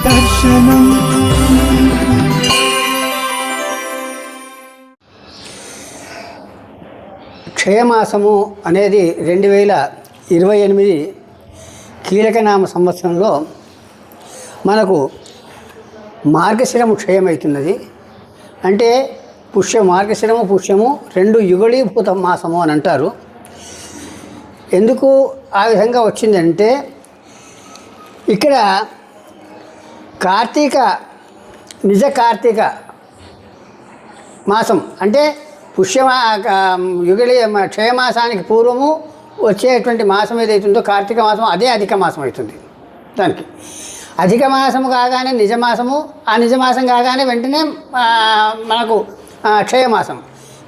దర్శనం. క్షయమాసము అనేది 2028 కీలకనామ సంవత్సరంలో మనకు మార్గశిరము క్షయమవుతున్నది. అంటే మార్గశిరము పుష్యము రెండు యుగళీభూత మాసము అని అంటారు. ఎందుకు ఆ విధంగా వచ్చిందంటే ఇక్కడ నిజ కార్తీక మాసం అంటే యుగళి క్షయమాసానికి పూర్వము వచ్చేటువంటి మాసం ఏదైతుందో కార్తీక మాసం అదే అధిక మాసం అవుతుంది. దానికి అధిక మాసము కాగానే నిజమాసము, ఆ నిజమాసం కాగానే వెంటనే మనకు క్షయమాసం,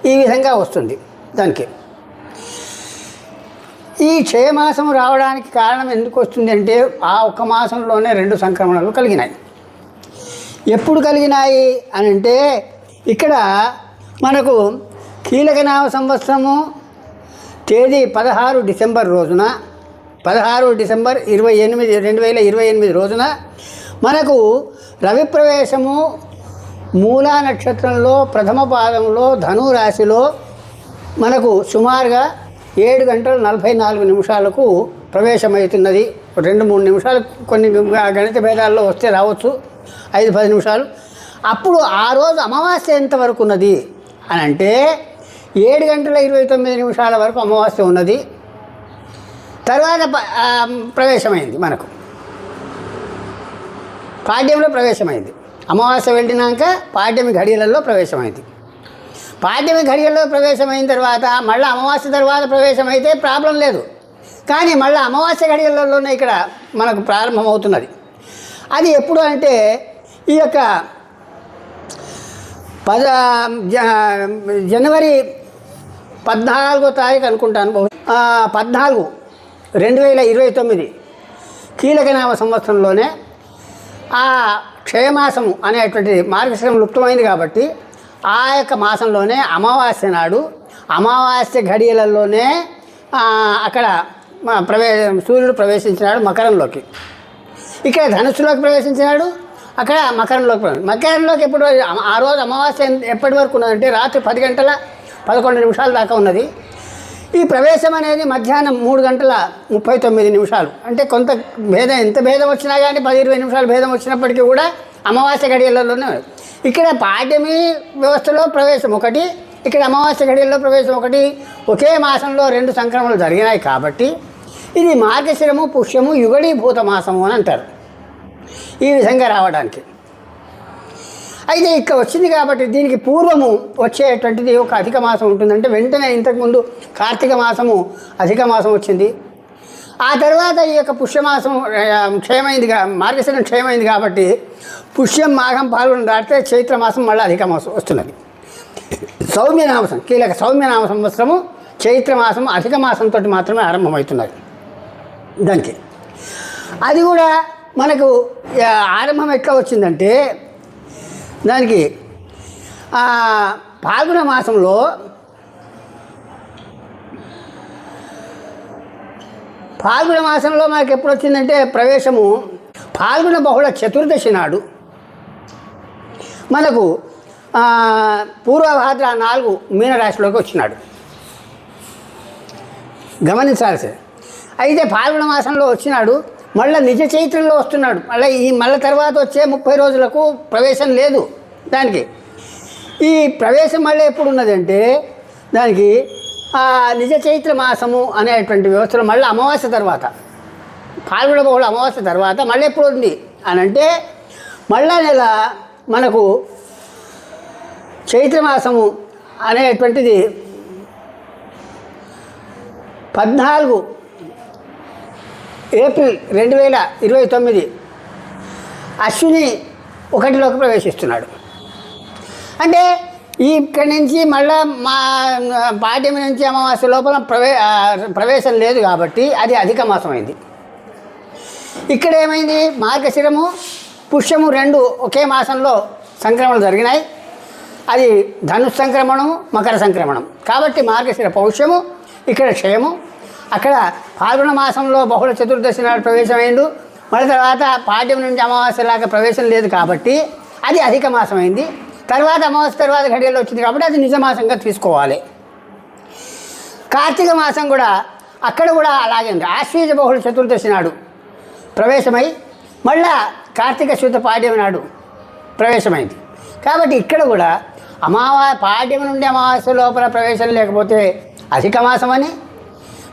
ఈ విధంగా వస్తుంది. దానికి ఈ క్షయమాసం రావడానికి కారణం ఎందుకు వస్తుంది అంటే ఆ ఒక్క మాసంలోనే 2 సంక్రమణలు కలిగినాయి. ఎప్పుడు కలిగినాయి అని అంటే ఇక్కడ మనకు కీలకనామ సంవత్సరము తేదీ 16 డిసెంబర్ రోజున 16 డిసెంబర్ 2028 రోజున మనకు రవి ప్రవేశము మూలా నక్షత్రంలో ప్రథమ పాదంలో ధనురాశిలో మనకు సుమారుగా 7 గంటల 44 నిమిషాలకు ప్రవేశమవుతున్నది. 2-3 నిమిషాలు కొన్ని గణిత భేదాల్లో వస్తే రావచ్చు, 5-10 నిమిషాలు. అప్పుడు ఆ రోజు అమావాస్య ఎంతవరకు ఉన్నది అని అంటే 7 గంటల 29 నిమిషాల వరకు అమావాస్య ఉన్నది. తర్వాత ప్రవేశమైంది, మనకు పాడ్యంలో ప్రవేశమైంది. అమావాస్య వెళ్ళినాక పాడ్యమి ఘడియలలో ప్రవేశమైంది. పాడ్యమి ఘడియల్లో ప్రవేశమైన తర్వాత మళ్ళీ అమావాస్య తర్వాత ప్రవేశమైతే ప్రాబ్లం లేదు. కానీ మళ్ళీ అమావాస్య ఘడియలలోనే ఇక్కడ మనకు ప్రారంభమవుతున్నది. అది ఎప్పుడు అంటే ఈ యొక్క జనవరి 14వ తారీఖు అనుకుంటాను, 14 2029 కీలకనామ సంవత్సరంలోనే ఆ క్షయమాసము అనేటువంటి మార్గశిరం లుప్తమైంది. కాబట్టి ఆ యొక్క మాసంలోనే అమావాస్య నాడు అమావాస్య ఘడియలలోనే అక్కడ సూర్యుడు ప్రవేశించినాడు మకరంలోకి. ఇక్కడ ధనుస్సులోకి ప్రవేశించినాడు, అక్కడ మకరంలోకి ఎప్పుడు ఆ రోజు అమావాస్య ఎప్పటి వరకు ఉన్నదంటే రాత్రి 10 గంటల 11 నిమిషాల దాకా ఉన్నది. ఈ ప్రవేశం అనేది మధ్యాహ్నం 3 గంటల 39 నిమిషాలు. అంటే కొంత ఎంత భేదం వచ్చినా కానీ 10-20 నిమిషాలు భేదం వచ్చినప్పటికీ కూడా అమావాస్య గడియలలోనే. ఇక్కడ పాడ్యమి వ్యవస్థలో ప్రవేశం ఒకటి, ఇక్కడ అమావాస్య గడియల్లో ప్రవేశం ఒకటి, ఒకే మాసంలో 2 సంక్రమణలు జరిగినాయి. కాబట్టి ఇది మార్గశిరము పుష్యము యుగళీభూత మాసము అని అంటారు. ఈ విధంగా రావడానికి అయితే ఇక్కడ వచ్చింది. కాబట్టి దీనికి పూర్వము వచ్చేటువంటిది ఒక అధిక మాసం ఉంటుందంటే వెంటనే ఇంతకుముందు కార్తీక మాసము అధిక మాసం వచ్చింది. ఆ తర్వాత ఈ యొక్క పుష్యమాసం మార్గశిరం క్షయమైంది. కాబట్టి పుష్యం మాఘం పాల్గొన దాటితే చైత్రమాసం మళ్ళీ అధిక మాసం వస్తున్నది. సౌమ్యనామసం కీలక సౌమ్యనామ సంవత్సరము చైత్రమాసం అధిక మాసంతో మాత్రమే ఆరంభమవుతున్నది. దానికి అది కూడా మనకు ఆరంభం ఎట్లా వచ్చిందంటే దానికి ఫాల్గుణ మాసంలో మనకు ఎప్పుడు వచ్చిందంటే ప్రవేశము ఫాల్గుణ బహుళ చతుర్దశి నాడు మనకు పూర్వభాద్ర 4 మీనరాశిలోకి వచ్చినాడు. గమనించాల్సి. అయితే ఫాల్గుణ మాసంలో వచ్చినాడు, మళ్ళీ నిజ చైత్రంలో వస్తున్నాడు. మళ్ళీ తర్వాత వచ్చే 30 రోజులకు ప్రవేశం లేదు దానికి. ఈ ప్రవేశం మళ్ళీ ఎప్పుడు ఉన్నదంటే దానికి నిజ చైత్ర మాసము అనేటువంటి వ్యవస్థలో మళ్ళీ అమావాస్య తర్వాత ఫాల్గుణ బహుళ అమావాస్య తర్వాత మళ్ళీ ఎప్పుడు ఉంది అని అంటే మళ్ళా నెల మనకు చైత్రమాసము అనేటువంటిది 14 ఏప్రిల్ 2029 అశ్విని 1లోకి ప్రవేశిస్తున్నాడు. అంటే ఇక్కడి నుంచి మళ్ళా పాడ్యమి నుంచి అమావాస్య లోపల ప్రవేశం లేదు. కాబట్టి అది అధిక మాసం అయింది. ఇక్కడ ఏమైంది, మార్గశిరము పుష్యము 2 ఒకే మాసంలో సంక్రమణలు జరిగినాయి. అది ధనుస్ సంక్రమణము మకర సంక్రమణం. కాబట్టి మార్గశిర పౌష్యము, ఇక్కడ క్షయము. అక్కడ ఫాల్గుణ మాసంలో బహుళ చతుర్దశి నాడు ప్రవేశమైండు, మళ్ళీ తర్వాత పాడ్యం నుండి అమావాస్యలాగా ప్రవేశం లేదు కాబట్టి అది అధిక మాసం అయింది. తర్వాత అమావాస్య తర్వాత ఘడియల్లో వచ్చింది కాబట్టి అది నిజమాసంగా తీసుకోవాలి. కార్తీక మాసం కూడా అక్కడ కూడా అలాగే ఉంది. ఆశ్వీజ బహుళ చతుర్దశి నాడు ప్రవేశమై మళ్ళా కార్తీక శుద్ధ పాడ్యం నాడు ప్రవేశమైంది. కాబట్టి ఇక్కడ కూడా పాడ్యం నుండి అమావాస్య లోపల ప్రవేశం లేకపోతే అధిక మాసం అని,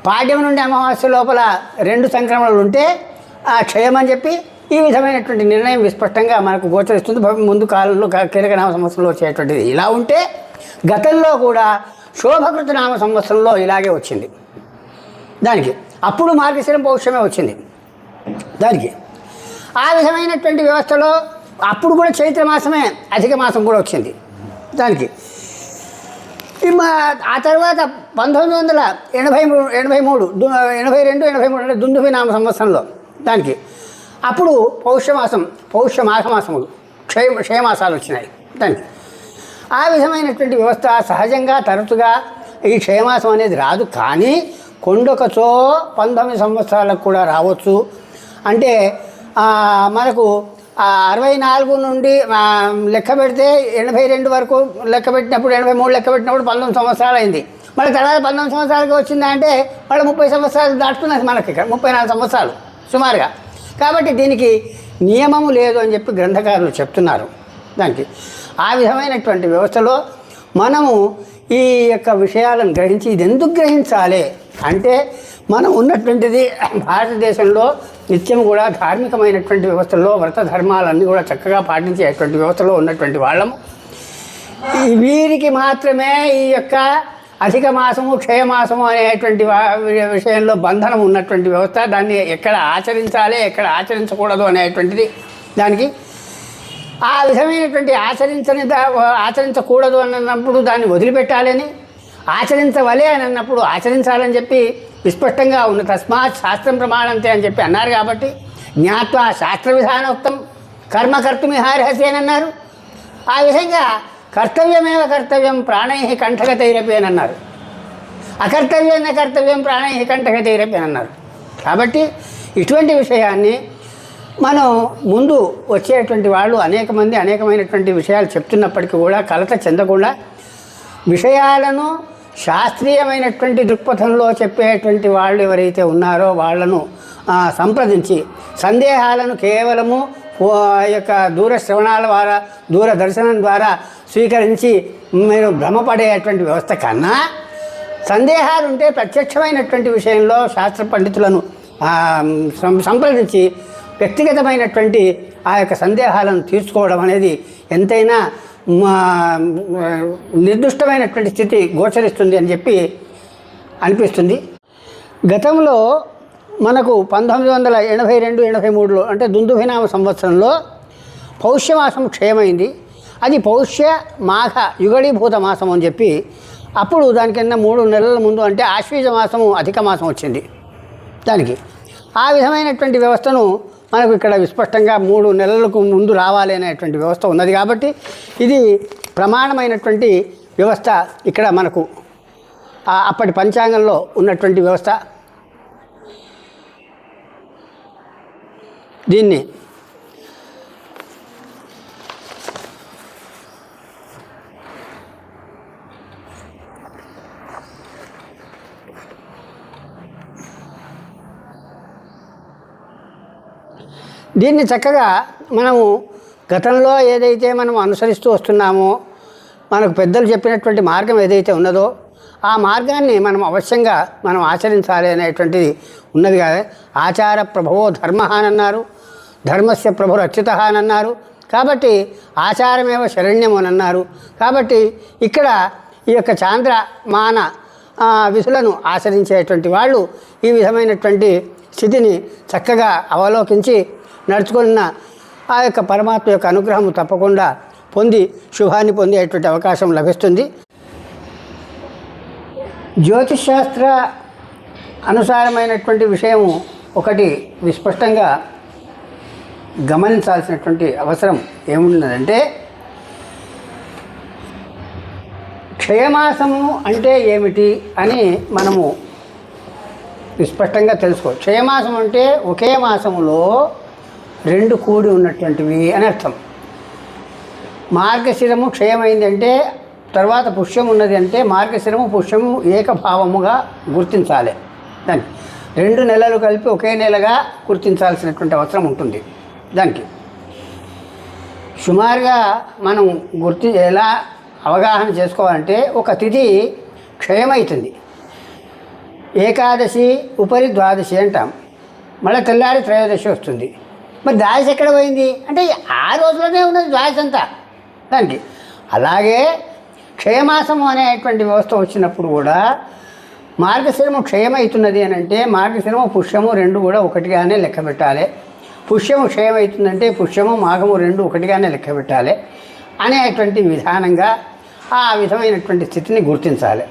పాడ్యం నుండి అమావాస్య లోపల 2 సంక్రమణలు ఉంటే క్షయమని చెప్పి ఈ విధమైనటువంటి నిర్ణయం విస్పష్టంగా మనకు గోచరిస్తుంది. ముందు కాలంలో కీలకనామ సంవత్సరంలో వచ్చేటువంటిది ఇలా ఉంటే గతంలో కూడా శోభకృత నామ సంవత్సరంలో ఇలాగే వచ్చింది. దానికి అప్పుడు మార్గశిరం పౌష్యమే వచ్చింది. దానికి ఆ విధమైనటువంటి వ్యవస్థలో అప్పుడు కూడా చైత్రమాసమే అధిక మాసం కూడా వచ్చింది. దానికి ఆ తర్వాత 1982, 83 అంటే దుందుభి నామ సంవత్సరంలో దానికి అప్పుడు మాఘమాసములు క్షయమాసాలు వచ్చినాయి. దానికి ఆ విధమైనటువంటి వ్యవస్థ సహజంగా తరచుగా ఈ క్షయమాసం అనేది రాదు. కానీ కొండొకచో 19 సంవత్సరాలకు కూడా రావచ్చు. అంటే మనకు 64 నుండి లెక్క పెడితే 82 వరకు లెక్క పెట్టినప్పుడు 83 లెక్క పెట్టినప్పుడు 19 సంవత్సరాలు అయింది. మళ్ళీ తర్వాత 19 సంవత్సరాలకి వచ్చిందంటే మళ్ళీ 30 సంవత్సరాలు దాటుతున్నది మనకి ఇక్కడ 34 సంవత్సరాలు సుమారుగా. కాబట్టి దీనికి నియమము లేదు అని చెప్పి గ్రంథకారులు చెప్తున్నారు. దానికి ఆ విధమైనటువంటి వ్యవస్థలో మనము ఈ యొక్క విషయాలను గ్రహించి ఇది ఎందుకు గ్రహించాలి అంటే మనం ఉన్నటువంటిది భారతదేశంలో నిత్యం కూడా ధార్మికమైనటువంటి వ్యవస్థలో వ్రత ధర్మాలన్నీ కూడా చక్కగా పాటించేటువంటి వ్యవస్థలో ఉన్నటువంటి వాళ్ళము. వీరికి మాత్రమే ఈ యొక్క అధిక మాసము క్షయమాసము అనేటువంటి విషయంలో బంధనం ఉన్నటువంటి వ్యవస్థ. దాన్ని ఎక్కడ ఆచరించాలి ఎక్కడ ఆచరించకూడదు అనేటువంటిది దానికి ఆ విధమైనటువంటి ఆచరించకూడదు అన్నప్పుడు దాన్ని వదిలిపెట్టాలని, ఆచరించవలే అని అన్నప్పుడు ఆచరించాలని చెప్పి విస్పష్టంగా ఉన్న తస్మాత్ శాస్త్రం ప్రమాణంతే అని చెప్పి అన్నారు. కాబట్టి జ్ఞాత్వా శాస్త్ర విధానోక్తం కర్మకర్తుమిహార్హసి అని అన్నారు. ఆ విధంగా కర్తవ్యమేవ కర్తవ్యం ప్రాణై కంఠగతైరపి అని అన్నారు. అకర్తవ్యం ప్రాణై కంఠగతైరపి అని అన్నారు. కాబట్టి ఇటువంటి విషయాన్ని మనం ముందు వచ్చేటువంటి వాళ్ళు అనేకమైనటువంటి విషయాలు చెప్తున్నప్పటికీ కూడా కలత చెందకుండా విషయాలను శాస్త్రీయమైనటువంటి దృక్పథంలో చెప్పేటువంటి వాళ్ళు ఎవరైతే ఉన్నారో వాళ్ళను సంప్రదించి సందేహాలను కేవలము యొక్క దూరశ్రవణాల ద్వారా దూరదర్శనం ద్వారా స్వీకరించి మీరు భ్రమపడేటువంటి వ్యవస్థ కన్నా సందేహాలు ఉంటే ప్రత్యక్షమైనటువంటి విషయంలో శాస్త్ర పండితులను సంప్రదించి వ్యక్తిగతమైనటువంటి ఆ యొక్క సందేహాలను తీర్చుకోవడం అనేది ఎంతైనా నిర్దిష్టమైనటువంటి స్థితి గోచరిస్తుంది అని చెప్పి అనిపిస్తుంది. గతంలో మనకు 1982-83లో అంటే దుందుభినామ సంవత్సరంలో పౌష్యమాసం క్షయమైంది. అది పౌష్య మాఘ యుగళీభూత మాసం అని చెప్పి అప్పుడు దానికన్నా 3 నెలల ముందు అంటే ఆశ్వీజ మాసము అధిక మాసం వచ్చింది. దానికి ఆ విధమైనటువంటి వ్యవస్థను మనకు ఇక్కడ విస్పష్టంగా 3 నెలలకు ముందు రావాలి అనేటువంటి వ్యవస్థ ఉన్నది. కాబట్టి ఇది ప్రమాణమైనటువంటి వ్యవస్థ ఇక్కడ మనకు అప్పటి పంచాంగంలో ఉన్నటువంటి వ్యవస్థ. దీన్ని చక్కగా మనము గతంలో ఏదైతే మనం అనుసరిస్తూ వస్తున్నామో మనకు పెద్దలు చెప్పినటువంటి మార్గం ఏదైతే ఉన్నదో ఆ మార్గాన్ని మనం అవశ్యంగా మనం ఆచరించాలి అనేటువంటిది ఉన్నది కదా. ఆచార ప్రభవో ధర్మ అని అన్నారు, ధర్మస్య ప్రభు రక్షిత అని అన్నారు. కాబట్టి ఆచారమేవ శరణ్యం అని అన్నారు. కాబట్టి ఇక్కడ ఈ యొక్క చాంద్రమాన విధులను ఆచరించేటువంటి వాళ్ళు ఈ విధమైనటువంటి స్థితిని చక్కగా అవలోకించి నడుచుకున్న ఆ యొక్క పరమాత్మ యొక్క అనుగ్రహం తప్పకుండా పొంది శుభాన్ని పొందేటువంటి అవకాశం లభిస్తుంది. జ్యోతిషశాస్త్ర అనుసారమైనటువంటి విషయం ఒకటి విస్పష్టంగా గమనించాల్సినటువంటి అవసరం ఏమున్నదంటే క్షయమాసము అంటే ఏమిటి అని మనము విస్పష్టంగా తెలుసుకో. క్షయమాసం అంటే ఒకే మాసములో రెండు కూడి ఉన్నటువంటివి అని అర్థం. మార్గశిరము క్షయమైందంటే తర్వాత పుష్యం ఉన్నది అంటే మార్గశిరము పుష్యము ఏకభావముగా గుర్తించాలి. దానికి 2 నెలలు కలిపి ఒకే నెలగా గుర్తించాల్సినటువంటి అవసరం ఉంటుంది. దానికి సుమారుగా మనం ఎలా అవగాహన చేసుకోవాలంటే, ఒక తిథి క్షయమవుతుంది, ఏకాదశి ఉపరి ద్వాదశి అంటాం, మళ్ళీ తెల్లారి త్రయోదశి వస్తుంది. మరి ద్వాదశి ఎక్కడ పోయింది అంటే ఆ రోజులోనే ఉన్నది ద్వాదశి అంతా దానికి. అలాగే క్షయమాసము అనేటువంటి వ్యవస్థ వచ్చినప్పుడు కూడా మార్గశిరము క్షయమవుతున్నది అని అంటే మార్గశిరము పుష్యము 2 కూడా ఒకటిగానే లెక్క పెట్టాలి. పుష్యము క్షయమవుతుందంటే పుష్యము మాఘము 2 ఒకటిగానే లెక్క పెట్టాలి అనేటువంటి విధానంగా ఆ విధమైనటువంటి స్థితిని గుర్తించాలి.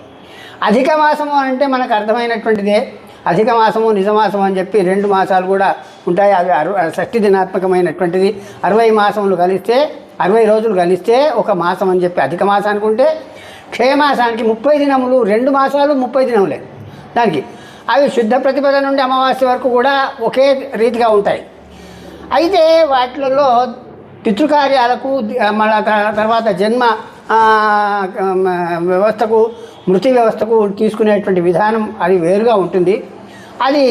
అధిక మాసము అంటే మనకు అర్థమైనటువంటిదే. అధిక మాసము నిజమాసము అని చెప్పి 2 మాసాలు కూడా ఉంటాయి. అవి 60 దినాత్మకమైనటువంటిది. 60 మాసములు కలిస్తే 60 రోజులు కలిస్తే ఒక మాసం అని చెప్పి అధిక మాసానికి ఉంటే, క్షయమాసానికి 30 దినములు, 2 మాసాలు 30 దినములే దానికి. అవి శుద్ధ ప్రతిపద నుండి అమావాస్య వరకు కూడా ఒకే రీతిగా ఉంటాయి. అయితే వాటిలలో పితృకార్యాలకు మళ్ళా తర్వాత జన్మ వ్యవస్థకు మృతి వ్యవస్థకు తీసుకునేటువంటి విధానం అది వేరుగా ఉంటుంది. అది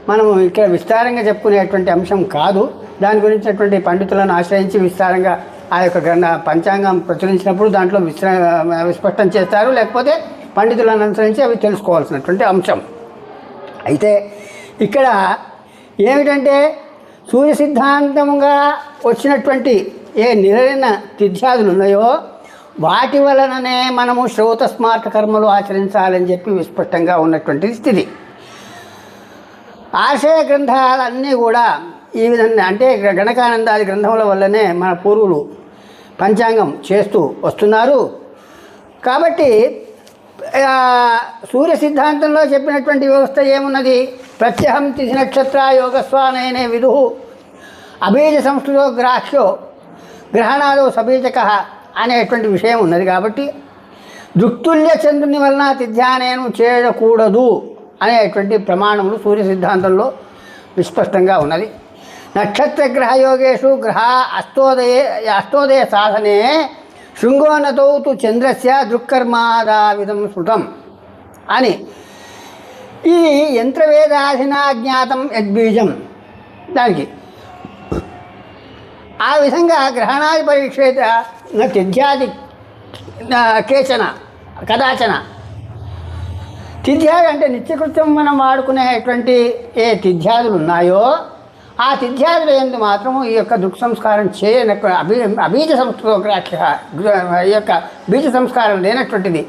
మనం ఇక్కడ విస్తారంగా చెప్పుకునేటువంటి అంశం కాదు. దాని గురించినటువంటి పండితులను ఆశ్రయించి విస్తారంగా ఆ యొక్క పంచాంగం ప్రచురించినప్పుడు దాంట్లో విస్పష్టం చేస్తారు, లేకపోతే పండితులను అనుసరించి అవి తెలుసుకోవాల్సినటువంటి అంశం. అయితే ఇక్కడ ఏమిటంటే సూర్య సిద్ధాంతంగా వచ్చినటువంటి ఏ నిరైన తిథ్యాదులు ఉన్నాయో వాటి వలననే మనము శ్రౌత స్మారక కర్మలు ఆచరించాలని చెప్పి విస్పష్టంగా ఉన్నటువంటి స్థితి. ఆశయ గ్రంథాలన్నీ కూడా ఈ విధంగా అంటే గణకానందాది గ్రంథముల వల్లనే మన పూర్వులు పంచాంగం చేస్తూ వస్తున్నారు. కాబట్టి సూర్య సిద్ధాంతంలో చెప్పినటువంటి వ్యవస్థ ఏమున్నది? ప్రత్యహం తిథి నక్షత్ర యోగస్వానయనే విదు అబీజ సంస్కృతో గ్రాహ్యో గ్రహణాలు సబీజక అనేటువంటి విషయం ఉన్నది. కాబట్టి దృక్తుల్య చంద్రుని వలన తిథ్యానయనం చేయకూడదు అనేటువంటి ప్రమాణములు సూర్య సిద్ధాంతంలో విస్పష్టంగా ఉన్నది. నక్షత్రగ్రహయోగేషు గ్రహ అష్టోదయ సాధనే శృంగోన్నతౌ తు చంద్రస్య దృక్కర్మాదావిధం స్మృతం అని. ఇది యంత్రవేదాధినా జ్ఞాతం యద్బీజం దానికి. ఆ విధంగా గ్రహణాది పరీక్షేత తిథ్యాది కేచన కదాచన. తిథ్యాలు అంటే నిత్యకృత్యం మనం వాడుకునేటువంటి ఏ తిథ్యాదులు ఉన్నాయో ఆ తిథ్యాదుల యందు మాత్రము ఈ యొక్క దృక్ సంస్కారం చేయని అబీజ సంస్కృతగ్రాహ్య ఈ యొక్క బీజ సంస్కారం లేనటువంటిది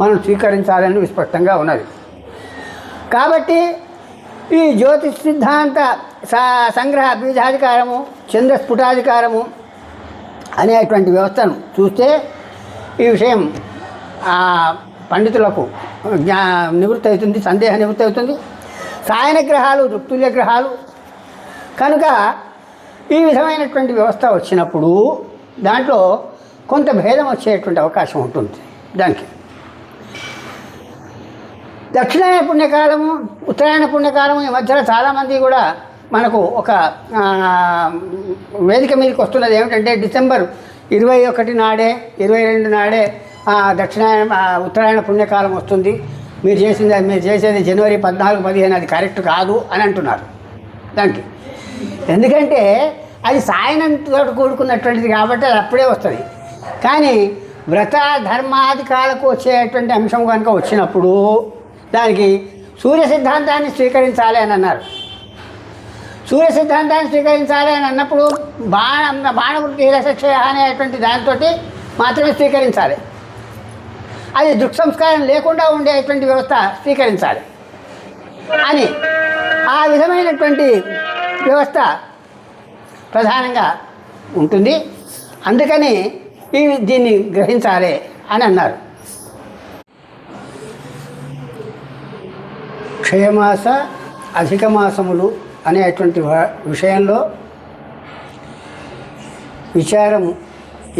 మనం స్వీకరించాలని విస్పష్టంగా ఉన్నది. కాబట్టి ఈ జ్యోతిష్ సిద్ధాంత సంగ్రహ బీజాధికారము చంద్రస్ఫుటాధికారము అనేటువంటి వ్యవస్థను చూస్తే ఈ విషయం పండితులకు నివృత్తి అవుతుంది, సందేహ నివృత్తి అవుతుంది. సాయన గ్రహాలు దృక్తుల్య గ్రహాలు కనుక ఈ విధమైనటువంటి వ్యవస్థ వచ్చినప్పుడు దాంట్లో కొంత భేదం వచ్చేటువంటి అవకాశం ఉంటుంది. దానికి దక్షిణాయన పుణ్యకాలము ఉత్తరాయణ పుణ్యకాలము ఈ మధ్యలో చాలామంది కూడా మనకు ఒక వేదిక మీదకి వస్తున్నది ఏమిటంటే డిసెంబర్ 21 నాడే 22 నాడే ఉత్తరాయణ పుణ్యకాలం వస్తుంది, మీరు చేసేది జనవరి 14, 15 అది కరెక్ట్ కాదు అని అంటున్నారు. దానికి ఎందుకంటే అది సాయనంతో కూడుకున్నటువంటిది కాబట్టి అది అప్పుడే వస్తుంది. కానీ వ్రత ధర్మాధికాలకు వచ్చేటువంటి అంశం కనుక వచ్చినప్పుడు దానికి సూర్య సిద్ధాంతాన్ని స్వీకరించాలి అని అన్నారు. సూర్య సిద్ధాంతాన్ని స్వీకరించాలి అని అన్నప్పుడు బాణవృత్తి రసక్షయ అనేటువంటి దానితో మాత్రమే స్వీకరించాలి. అది దృక్ సంస్కారం లేకుండా ఉండేటువంటి వ్యవస్థ స్వీకరించాలి అని ఆ విధమైనటువంటి వ్యవస్థ ప్రధానంగా ఉంటుంది. అందుకని దీన్ని గ్రహించాలి అని అన్నారు. క్షయమాస అధిక మాసములు అనేటువంటి విషయంలో విచారము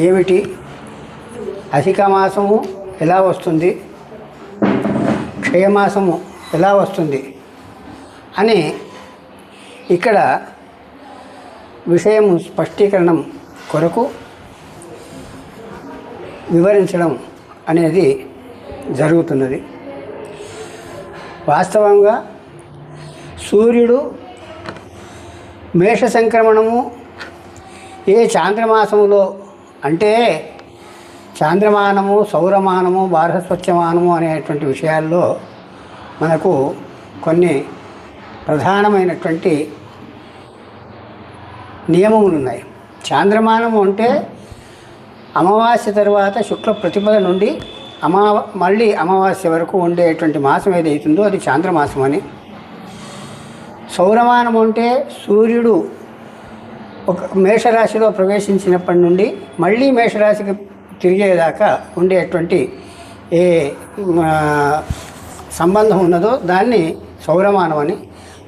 ఏమిటి, అధిక మాసము ఎలా వస్తుంది, క్షయమాసము ఎలా వస్తుంది అని ఇక్కడ విషయం స్పష్టీకరణం కొరకు వివరించడం అనేది జరుగుతున్నది. వాస్తవంగా సూర్యుడు మేష సంక్రమణము ఏ చాంద్రమాసములో అంటే చాంద్రమానము, సౌరమానము, బార్హస్పత్యమానము అనేటువంటి విషయాల్లో మనకు కొన్ని ప్రధానమైనటువంటి నియమములు ఉన్నాయి. చాంద్రమానము అంటే అమావాస్య తర్వాత శుక్ల ప్రతిపద నుండి మళ్ళీ అమావాస్య వరకు ఉండేటువంటి మాసం ఏదైతుందో అది చాంద్రమాసం అని. సౌరమానం అంటే సూర్యుడు ఒక మేషరాశిలో ప్రవేశించినప్పటి నుండి మళ్ళీ మేషరాశికి తిరిగేదాకా ఉండేటువంటి ఏ సంబంధం ఉన్నదో దాన్ని సౌరమానం అని.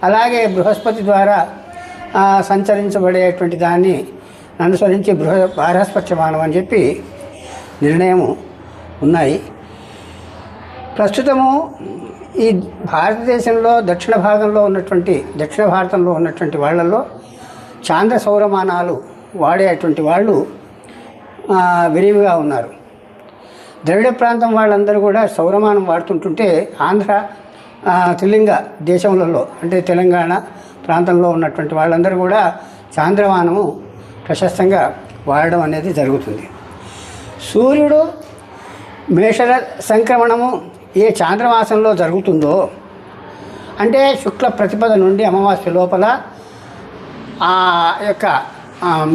అలాగే బృహస్పతి ద్వారా సంచరించబడేటువంటి దాన్ని అనుసరించి బార్హస్పత్యమానం అని చెప్పి నిర్ణయము ఉన్నాయి. ప్రస్తుతము ఈ భారతదేశంలో దక్షిణ భారతంలో ఉన్నటువంటి వాళ్ళల్లో చాంద్ర సౌరమానాలు వాడేటువంటి వాళ్ళు విరివిగా ఉన్నారు. ద్రవిడ ప్రాంతం వాళ్ళందరూ కూడా సౌరమానం వాడుతుంటుంటే ఆంధ్ర త్రిలింగ దేశములలో అంటే తెలంగాణ ప్రాంతంలో ఉన్నటువంటి వాళ్ళందరూ కూడా చాంద్రమానము ప్రశస్తంగా వాడడం అనేది జరుగుతుంది. సూర్యుడు మేష సంక్రమణము ఏ చాంద్రమాసంలో జరుగుతుందో అంటే శుక్ల ప్రతిపద నుండి అమావాస్య లోపల ఆ యొక్క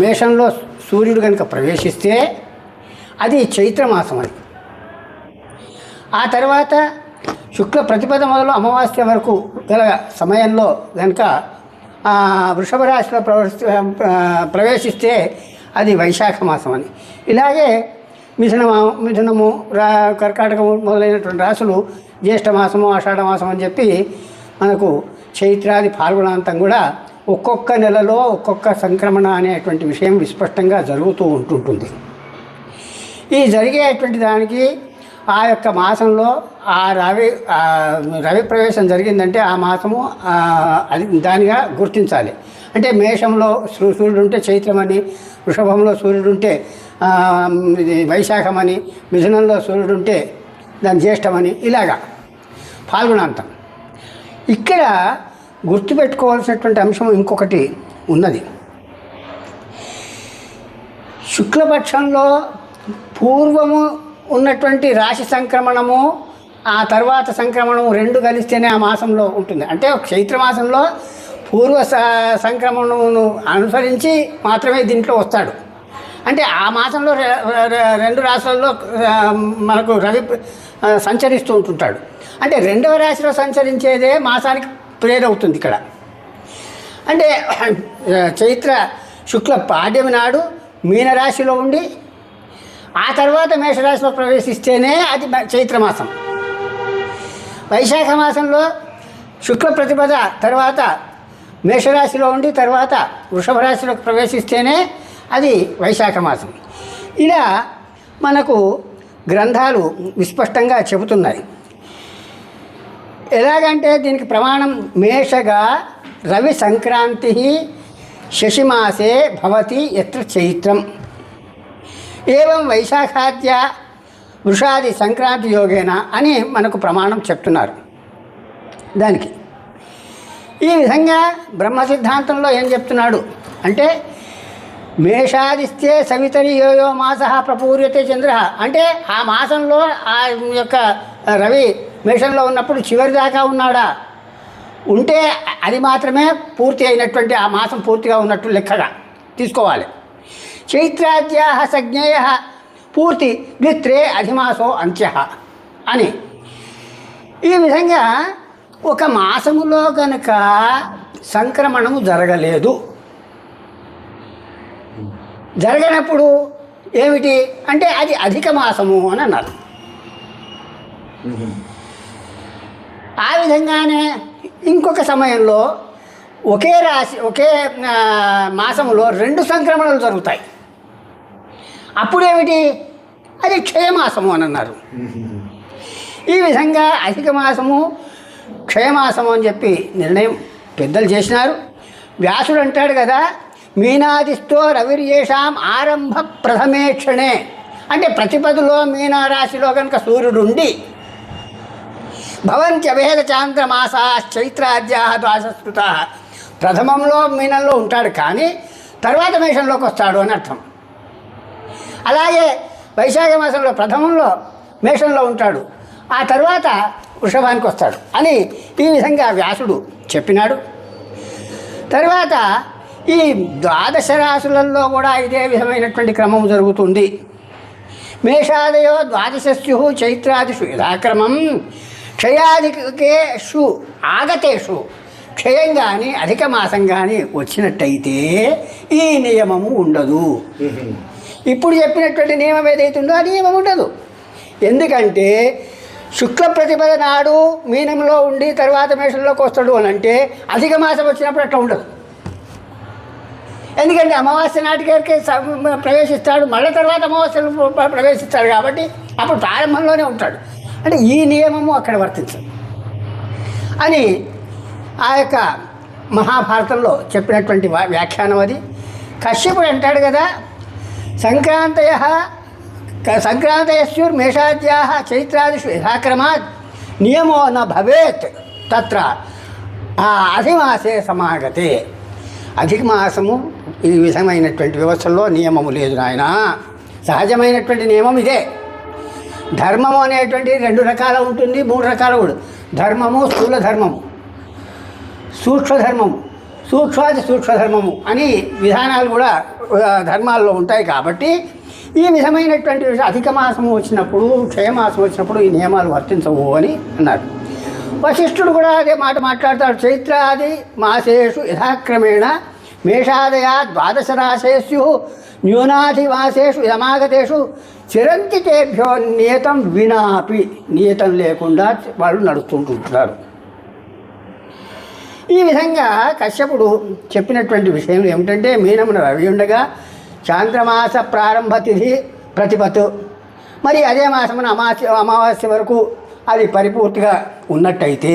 మేషంలో సూర్యుడు కనుక ప్రవేశిస్తే అది చైత్రమాసం అని. ఆ తర్వాత శుక్ల ప్రతిపద మొదలు అమావాస్య వరకు గల సమయంలో కనుక వృషభ రాశిలో ప్రవేశిస్తే అది వైశాఖ మాసం అని. ఇలాగే మిథునము కర్కాటకము మొదలైనటువంటి రాశులు జ్యేష్ఠమాసము, ఆషాఢమాసం అని చెప్పి మనకు చైత్రాది పాల్గొనాంతం కూడా ఒక్కొక్క నెలలో ఒక్కొక్క సంక్రమణ అనేటువంటి విషయం విస్పష్టంగా జరుగుతూ ఉంటుంటుంది. ఈ జరిగేటువంటి దానికి ఆ యొక్క మాసంలో ఆ రవి ప్రవేశం జరిగిందంటే ఆ మాసము అది దానిగా గుర్తించాలి. అంటే మేషంలో సూర్యుడు ఉంటే చైత్రమని, వృషభంలో సూర్యుడు ఉంటే వైశాఖమని, మిథునంలో సూర్యుడు ఉంటే దాని జ్యేష్టమని, ఇలాగా పాల్గొనాంతం. ఇక్కడ గుర్తుపెట్టుకోవాల్సినటువంటి అంశం ఇంకొకటి ఉన్నది. శుక్లపక్షంలో పూర్వము ఉన్నటువంటి రాశి సంక్రమణము ఆ తర్వాత సంక్రమణము రెండు కలిస్తేనే ఆ మాసంలో ఉంటుంది. అంటే చైత్రమాసంలో పూర్వ సంక్రమణమును అనుసరించి మాత్రమే దీంట్లో వస్తాడు. అంటే ఆ మాసంలో రెండు రాశులలో మనకు రవి సంచరిస్తూ ఉంటుంటాడు. అంటే రెండవ రాశిలో సంచరించేదే మాసానికి ప్రేరవుతుంది ఇక్కడ. అంటే చైత్ర శుక్ల పాడ్యమి నాడు మీనరాశిలో ఉండి ఆ తర్వాత మేషరాశిలో ప్రవేశిస్తేనే అది చైత్రమాసం. వైశాఖ మాసంలో శుక్ల ప్రతిపద తర్వాత మేషరాశిలో ఉండి తర్వాత వృషభ రాశిలోకి ప్రవేశిస్తేనే అది వైశాఖ మాసం. ఇలా మనకు గ్రంథాలు విస్పష్టంగా చెబుతున్నాయి. ఎలాగంటే దీనికి ప్రమాణం మేషగా రవి సంక్రాంతి శశిమాసే భవతి ఎత్ర చైత్రం ఏవం వైశాఖాద్య వృషాది సంక్రాంతి యోగేన అని మనకు ప్రమాణం చెప్తున్నారు. దానికి ఈ విధంగా బ్రహ్మ సిద్ధాంతంలో ఏం చెప్తున్నాడు అంటే మేషాదిస్తే సవితరి యోయో మాస ప్రపూర్యతే చంద్ర. అంటే ఆ మాసంలో ఆ యొక్క రవి మేషంలో ఉన్నప్పుడు చివరి దాకా ఉన్నాడా ఉంటే అది మాత్రమే పూర్తి అయినటువంటి ఆ మాసం పూర్తిగా ఉన్నట్టు లెక్కగా తీసుకోవాలి. చైత్రాద్యా సజ్ఞేయ పూర్తి ద్విత్రే అధిమాసో అంత్య అని. ఈ విధంగా ఒక మాసములో కనుక సంక్రమణము జరగలేదు, జరగనప్పుడు ఏమిటి అంటే అది అధిక మాసము అని అన్నారు. ఆ విధంగానే ఇంకొక సమయంలో ఒకే రాశి ఒకే మాసములో రెండు సంక్రమణలు జరుగుతాయి. అప్పుడేమిటి అది క్షయమాసము అని అన్నారు. ఈ విధంగా అధిక మాసము క్షయమాసము అని చెప్పి నిర్ణయం పెద్దలు చేసినారు. వ్యాసుడు అంటాడు కదా, మీనాదిస్తో రవిర్యేషాం ఆరంభ ప్రథమే క్షణే. అంటే ప్రతిపదిలో మీనారాశిలో కనుక సూర్యుడుండి భవంత్యభేద చాంద్రమాసా చైత్రాద్యా ద్వాదశస్కృత, ప్రథమంలో మీనంలో ఉంటాడు కానీ తర్వాత మేషంలోకి వస్తాడు అని అర్థం. అలాగే వైశాఖ మాసంలో ప్రథమంలో మేషంలో ఉంటాడు, ఆ తర్వాత వృషభానికి వస్తాడు అని ఈ విధంగా వ్యాసుడు చెప్పినాడు. తర్వాత ఈ ద్వాదశ రాశులలో కూడా ఇదే విధమైనటువంటి క్రమం జరుగుతుంది. మేషాదయో ద్వాదశస్యు చైత్రాదిషు యథాక్రమం క్షయాధికేషు ఆగతేషు, క్షయం కానీ అధిక మాసం కానీ వచ్చినట్టయితే ఈ నియమము ఉండదు. ఇప్పుడు చెప్పినటువంటి నియమం ఏదైతుందో ఆ నియమం ఉండదు. ఎందుకంటే శుక్ల ప్రతిపద నాడు మీనంలో ఉండి తర్వాత మేషంలోకి వస్తాడు అని అంటే అధిక మాసం వచ్చినప్పుడు అట్లా ఉండదు. ఎందుకంటే అమావాస్య నాటికే ప్రవేశిస్తాడు, మళ్ళీ తర్వాత అమావాస్యలు ప్రవేశిస్తాడు కాబట్టి అప్పుడు ప్రారంభంలోనే ఉంటాడు. అంటే ఈ నియమము అక్కడ వర్తించదు అని ఆ యొక్క మహాభారతంలో చెప్పినటువంటి వ్యాఖ్యానం అది. కశ్యపుడు అంటాడు కదా, సంక్రాంతయస్యుర్మేషాద్యా చైత్రాదిషు యథాక్రమాత్ నియమో న భవేత్ తత్ర అధిమాసే సమాగతే. అధిక మాసము ఈ విధమైనటువంటి వ్యవస్థల్లో నియమము లేదు నాయన. సహజమైనటువంటి నియమం ఇదే. ధర్మము అనేటువంటిది 2 రకాల ఉంటుంది, 3 రకాల కూడా. ధర్మము, స్థూల ధర్మము, సూక్ష్మ ధర్మము, సూక్ష్మ ధర్మము అని విధానాలు కూడా ధర్మాల్లో ఉంటాయి. కాబట్టి ఈ విధమైనటువంటి అధిక మాసము వచ్చినప్పుడు, క్షయమాసం వచ్చినప్పుడు ఈ నియమాలు వర్తించవు అని అన్నారు. వశిష్ఠుడు కూడా అదే మాట మాట్లాడతాడు. చైత్రాది మాసేషు యథాక్రమేణ మేషాదయా ద్వాదశ రాశేషు న్యూనాధివాసేషు యమాగతేషు చిరంతి తేభ్యో నియతం వినాపి, నియతం లేకుండా వాళ్ళు నడుస్తుంటుంటారు. ఈ విధంగా కశ్యపుడు చెప్పినటువంటి విషయం ఏమిటంటే, మీనమున రవి ఉండగా చాంద్రమాస ప్రారంభ తిథి ప్రతిపత్తు, మరి అదే మాసమున అమావాస్య వరకు అది పరిపూర్తిగా ఉన్నట్టయితే,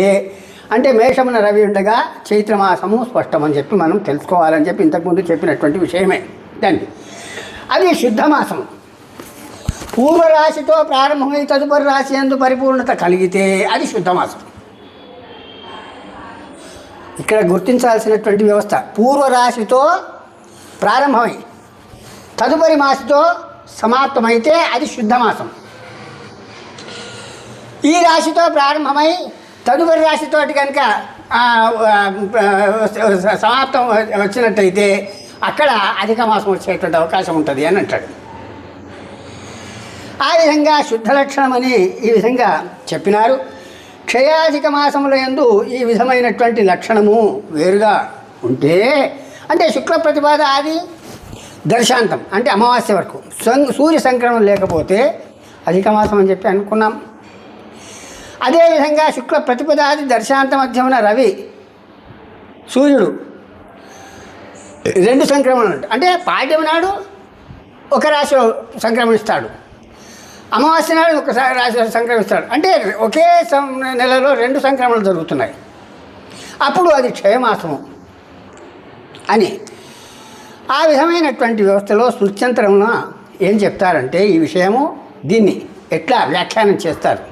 అంటే మేషమున రవి ఉండగా చైత్రమాసము స్పష్టమని చెప్పి మనం తెలుసుకోవాలని చెప్పి ఇంతకుముందు చెప్పినటువంటి విషయమే. దానికి అది శుద్ధమాసం. పూర్వరాశితో ప్రారంభమై తదుపరి రాశి యందు పరిపూర్ణత కలిగితే అది శుద్ధమాసం. ఇక్కడ గుర్తించాల్సినటువంటి వ్యవస్థ, పూర్వరాశితో ప్రారంభమై తదుపరి మాసంతో సమాప్తమైతే అది శుద్ధమాసం. ఈ రాశితో ప్రారంభమై తదుపరి రాశితోటి కనుక సమాప్తం వచ్చినట్టయితే అక్కడ అధిక మాసం వచ్చేటువంటి అవకాశం ఉంటుంది అని అంటాడు. ఆ విధంగా శుద్ధ లక్షణం అని ఈ విధంగా చెప్పినారు. క్షయాధిక మాసముల యందు ఈ విధమైనటువంటి లక్షణము వేరుగా ఉంటే, అంటే శుక్ల ప్రతిపాద ఆది దర్శాంతం అంటే అమావాస్య వరకు సూర్య సంక్రమణం లేకపోతే అధిక మాసం అని చెప్పి అనుకున్నాం. అదేవిధంగా శుక్ల ప్రతిపదాది దర్శాంత మధ్యమున రవి సూర్యుడు 2 సంక్రమణలు అంటే పాడ్యం నాడు ఒక రాశిలో సంక్రమిస్తాడు, అమావాస్య నాడు ఒక రాశిలో సంక్రమిస్తాడు. అంటే ఒకే నెలలో 2 సంక్రమణలు జరుగుతున్నాయి. అప్పుడు అది క్షయమాసము అని ఆ విధమైనటువంటి వ్యవస్థలో స్మృత్యంతరమున ఏం చెప్తారంటే ఈ విషయము దీన్ని ఎట్లా వ్యాఖ్యానం చేస్తారు.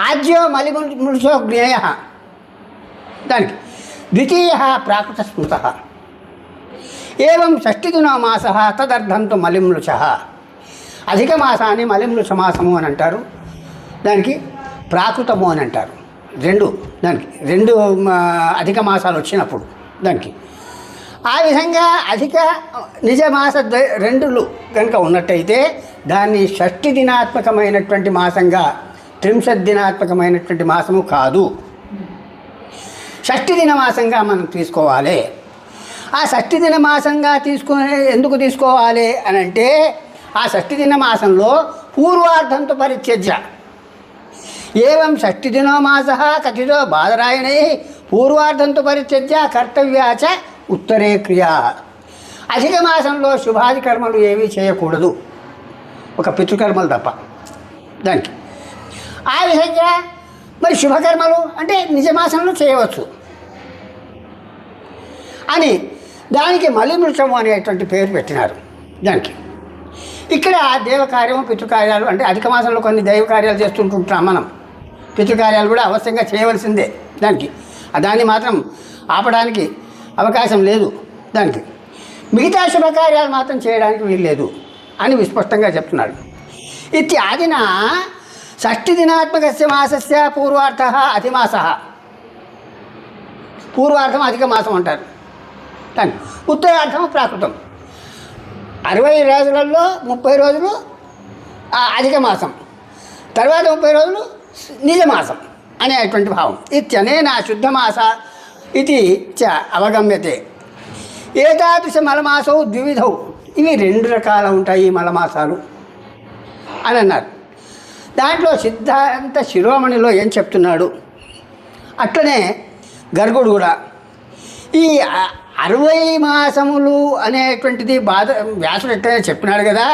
ఆజ్యో మలిమృషో జ్ఞేయ, దానికి ద్వితీయ ప్రాకృత స్మృత ఏం షష్ఠిదినో మాస తదర్థంతో మలిమృష. అధిక మాసాన్ని మలిమృష మాసము అని అంటారు, దానికి ప్రాకృతము అని అంటారు. దానికి 2 అధిక మాసాలు వచ్చినప్పుడు దానికి ఆ విధంగా అధిక నిజమాస 2 కనుక ఉన్నట్టయితే దాన్ని షష్ఠి దినాత్మకమైనటువంటి మాసంగా, 30 దినాత్మకమైనటువంటి మాసము కాదు, షష్ఠి దిన మాసంగా మనం తీసుకోవాలి. ఆ షష్ఠి దిన మాసంగా ఎందుకు తీసుకోవాలి అని అంటే, ఆ షష్ఠి దిన మాసంలో పూర్వార్ధంతో పరిత్యజ్య ఏం షష్ఠి దినో మాస కథితో బాదరాయణై పూర్వార్ధంతో పరిత్యజ్య కర్తవ్యాచ ఉత్తరే క్రియ. అధిక మాసంలో శుభాది కర్మలు ఏమీ చేయకూడదు, ఒక పితృకర్మలు తప్ప. దానికి ఆ విధంగా మరి శుభకర్మలు అంటే నిజమాసంలో చేయవచ్చు అని దానికి మలిమృషము అనేటువంటి పేరు పెట్టినారు దానికి. ఇక్కడ దేవకార్యము పితృకార్యాలు అంటే అధిక మాసంలో కొన్ని దైవ కార్యాలు చేస్తుంటుంటాం మనం. పితృకార్యాలు కూడా అవశ్యంగా చేయవలసిందే దానికి. దాన్ని మాత్రం ఆపడానికి అవకాశం లేదు దానికి. మిగతా శుభకార్యాలు మాత్రం చేయడానికి వీల్లేదు అని విస్పష్టంగా చెప్తున్నాడు. ఇత్యాదిన షష్ఠిదినాత్మకస్య మాసస్య పూర్వార్థ అధిమాస. పూర్వార్థం అధిక మాసం అంటారు దాన్ని. ఉత్తరార్థం ప్రాకృతం. 60 రోజులలో 30 రోజులు అధిక మాసం, తర్వాత 30 రోజులు నిజమాసం అనేటువంటి భావం. ఇత్యనేన శుద్ధమాస ఇది చ అవగమ్యతే. ఏతాదృశ మలమాసౌ ద్వివిధౌ. ఇవి 2 రకాలు ఉంటాయి ఈ మలమాసాలు అని అన్నారు. దాంట్లో సిద్ధాంత శిరోమణిలో ఏం చెప్తున్నాడు, అట్లనే గర్గుడు కూడా ఈ 60 మాసములు అనేటువంటిది వ్యాసుడు ఎట్లనే చెప్పినాడు కదా,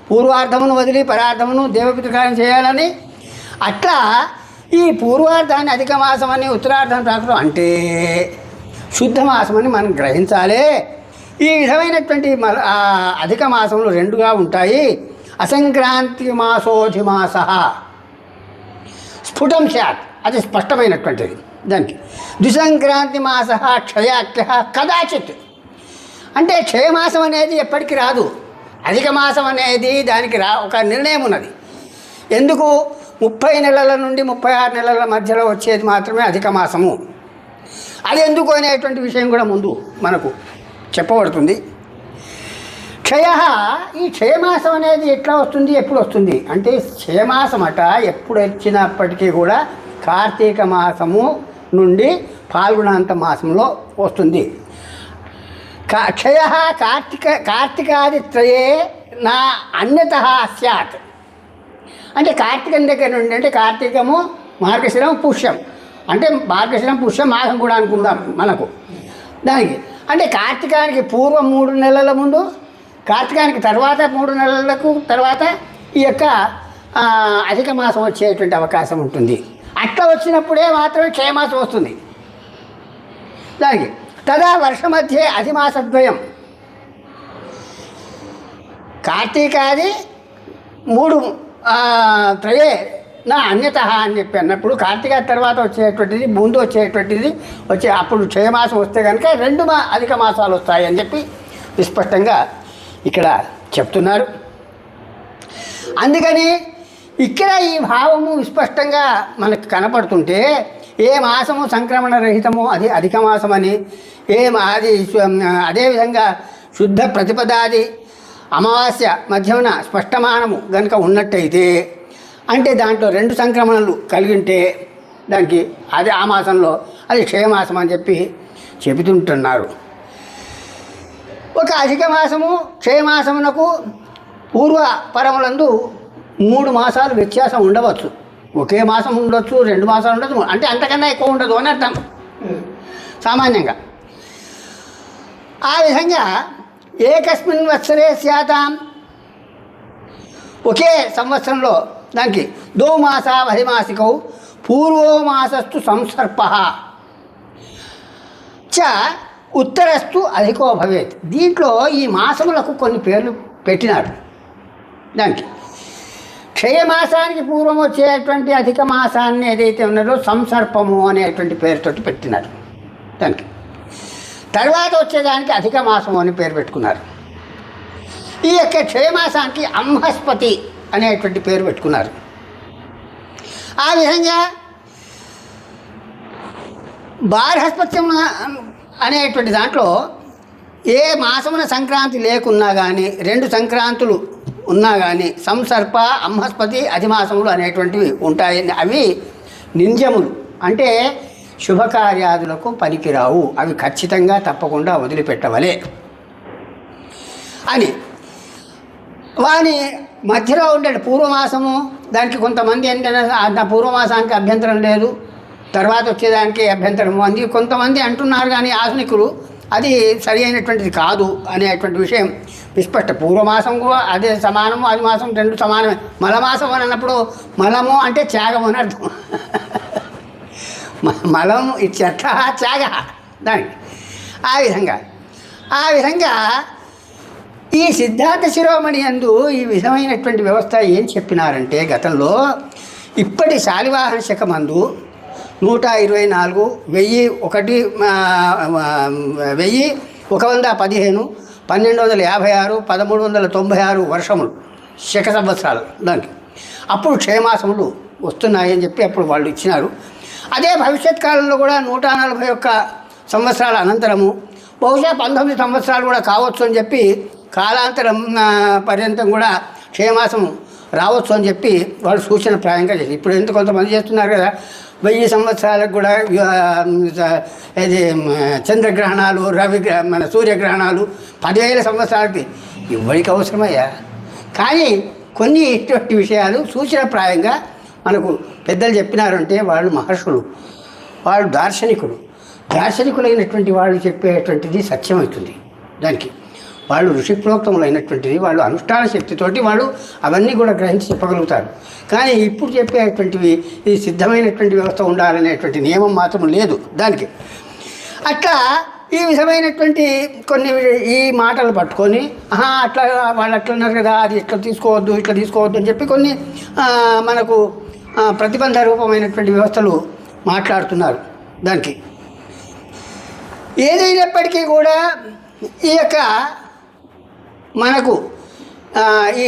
పూర్వార్థమును వదిలి పరార్థమును దేవపితృకార్యం చేయాలని. అట్లా ఈ పూర్వార్థాన్ని అధిక మాసమని ఉత్తరార్థాన్ని రాకడం అంటే శుద్ధ మాసమని మనం గ్రహించాలి. ఈ విధమైనటువంటి అధిక మాసములు 2గా ఉంటాయి. అసంక్రాంతి మాసోధిమాస స్ఫుటం స్యాత్, అది స్పష్టమైనటువంటిది దానికి. ద్విసంక్రాంతి మాస క్షయాఖ్య కదాచిత్, అంటే క్షయమాసం అనేది ఎప్పటికీ రాదు. అధిక మాసం అనేది దానికి ఒక నిర్ణయం ఉన్నది. ఎందుకు 30 నెలల నుండి 36 నెలల మధ్యలో వచ్చేది మాత్రమే అధిక మాసము. అది ఎందుకు అనేటువంటి విషయం కూడా ముందు మనకు చెప్పబడుతుంది. క్షయ, ఈ క్షయమాసం అనేది ఎట్లా వస్తుంది, ఎప్పుడు వస్తుంది అంటే క్షయమాసం అట ఎప్పుడు వచ్చినప్పటికీ కూడా కార్తీక మాసము నుండి పాల్గొనాంత మాసంలో వస్తుంది. క్షయ కార్తీకాదిత్రయే నా అన్యత స్యాత్. అంటే కార్తీకం దగ్గర నుండి, అంటే కార్తీకము మార్గశిరం పుష్యం, అంటే మార్గశిరం పుష్యం మాఘం కూడా అనుకుందాం మనకు దానికి. అంటే కార్తీకానికి పూర్వం 3 నెలల ముందు, కార్తీకానికి తర్వాత 3 నెలలకు తర్వాత ఈ యొక్క అధిక మాసం వచ్చేటువంటి అవకాశం ఉంటుంది. అట్లా వచ్చినప్పుడే మాత్రమే క్షయమాసం వస్తుంది దానికి. తదా వర్ష మధ్య అధిమాసద్వయం, కార్తీకాది 3 త్రయే నా అన్యత అని చెప్పి అన్నప్పుడు కార్తీక తర్వాత వచ్చేటువంటిది, ముందు వచ్చేటువంటిది అప్పుడు క్షయమాసం వస్తే కనుక 2 అధిక మాసాలు వస్తాయి అని చెప్పి విస్పష్టంగా ఇక్కడ చెప్తున్నారు. అందుకని ఇక్కడ ఈ భావము విస్పష్టంగా మనకు కనపడుతుంటే ఏ మాసము సంక్రమణ రహితము అది అధిక మాసమని, అది అదేవిధంగా శుద్ధ ప్రతిపదాది అమావాస్య మధ్యమున స్పష్టమానము కనుక ఉన్నట్టయితే, అంటే దాంట్లో 2 సంక్రమణలు కలిగింటే దానికి అది ఆ మాసంలో అది క్షయమాసం అని చెప్పి చెబుతుంటున్నారు. ఒక అధిక మాసము క్షయమాసమునకు పూర్వ పరములందు 3 మాసాలు వ్యత్యాసం ఉండవచ్చు. ఒకే మాసం ఉండొచ్చు, 2 మాసాలు ఉండొచ్చు, అంటే అంతకన్నా ఎక్కువ ఉండదు అని అర్థం సామాన్యంగా. ఆ విధంగా ఏకస్మిన్ వత్సరే స్యాతాం, ఒకే సంవత్సరంలో దానికి 2 మాసా అధిమాసికౌ పూర్వో మాసస్తు సంసర్ప చ ఉత్తరస్తు అధికో భవేత్. దీంట్లో ఈ మాసములకు కొన్ని పేర్లు పెట్టినారు దానికి. క్షయమాసానికి పూర్వం వచ్చేటువంటి అధిక మాసాన్ని ఏదైతే ఉన్నదో సంసర్పము అనేటువంటి పేరుతోటి పెట్టినారు దానికి. తర్వాత వచ్చేదానికి అధిక మాసము అని పేరు పెట్టుకున్నారు. ఈ యొక్క క్షయమాసానికి అంహస్పతి అనేటువంటి పేరు పెట్టుకున్నారు. ఆ విధంగా బార్హస్పత్యం అనేటువంటి దాంట్లో ఏ మాసమున సంక్రాంతి లేకున్నా కానీ, 2 సంక్రాంతులు ఉన్నా కానీ సంసర్ప, అంహస్పతి, అధిమాసములు అనేటువంటివి ఉంటాయి. అవి నింజములు, అంటే శుభకార్యాదులకు పనికిరావు, అవి ఖచ్చితంగా తప్పకుండా వదిలిపెట్టవలే అని. వాని మధ్యలో ఉండే పూర్వమాసము, దానికి కొంతమంది ఏంటంటే ఆ పూర్వమాసానికి అభ్యంతరం లేదు, తర్వాత వచ్చేదానికి అభ్యంతరము అని కొంతమంది అంటున్నారు. కానీ ఆధునికులు అది సరి అయినటువంటిది కాదు అనేటువంటి విషయం విస్పష్ట. పూర్వమాసం కూడా అదే సమానము, అది మాసం 2 సమానమే. మలమాసం అని అన్నప్పుడు మలము అంటే త్యాగము అని అర్థం. మలము ఇత్యర్థ త్యాగ దానికి. ఆ విధంగా ఆ విధంగా ఈ సిద్ధాంత శిరోమణి యందు ఈ విధమైనటువంటి వ్యవస్థ ఏం చెప్పినారంటే గతంలో ఇప్పటి శాలివాహన శకమందు 124 1115 1256 1396 వర్షములు శక సంవత్సరాలు దానికి అప్పుడు క్షయమాసములు వస్తున్నాయని చెప్పి అప్పుడు వాళ్ళు ఇచ్చినారు. అదే భవిష్యత్ కాలంలో కూడా 141 సంవత్సరాల అనంతరము బహుశా 19 సంవత్సరాలు కూడా కావచ్చు అని చెప్పి కాలాంతరం పర్యంతం కూడా క్షయమాసం రావచ్చు అని చెప్పి వాళ్ళు సూచనప్రాయంగా చేసి ఇప్పుడు ఎందుకు కొంతమంది చేస్తున్నారు కదా 1000 సంవత్సరాలకు కూడా ఇది చంద్రగ్రహణాలు మన సూర్యగ్రహణాలు 10,000 సంవత్సరాలకి ఎవరికి అవసరమయ్యా. కానీ కొన్ని ఇటువంటి విషయాలు సూచనప్రాయంగా మనకు పెద్దలు చెప్పినారంటే వాళ్ళు మహర్షులు, వాళ్ళు దార్శనికులైనటువంటి వాళ్ళు చెప్పేటువంటిది సత్యమవుతుంది. దానికి వాళ్ళు ఋషిప్రోక్తములైనటువంటిది వాళ్ళు అనుష్ఠాన శక్తితోటి వాళ్ళు అవన్నీ కూడా గ్రహించి చెప్పగలుగుతారు. కానీ ఇప్పుడు చెప్పేటువంటివి ఇది సిద్ధమైనటువంటి వ్యవస్థ ఉండాలనేటువంటి నియమం మాత్రం లేదు దానికి. అట్లా ఈ విధమైనటువంటి కొన్ని ఈ మాటలు పట్టుకొని అట్లా వాళ్ళు అట్లా ఉన్నారు కదా, అది ఇట్లా తీసుకోవద్దు అని చెప్పి కొన్ని మనకు ప్రతిబంధ రూపమైనటువంటి వ్యవస్థలు మాట్లాడుతున్నారు. దానికి ఏదైనప్పటికీ కూడా ఈ యొక్క మనకు ఈ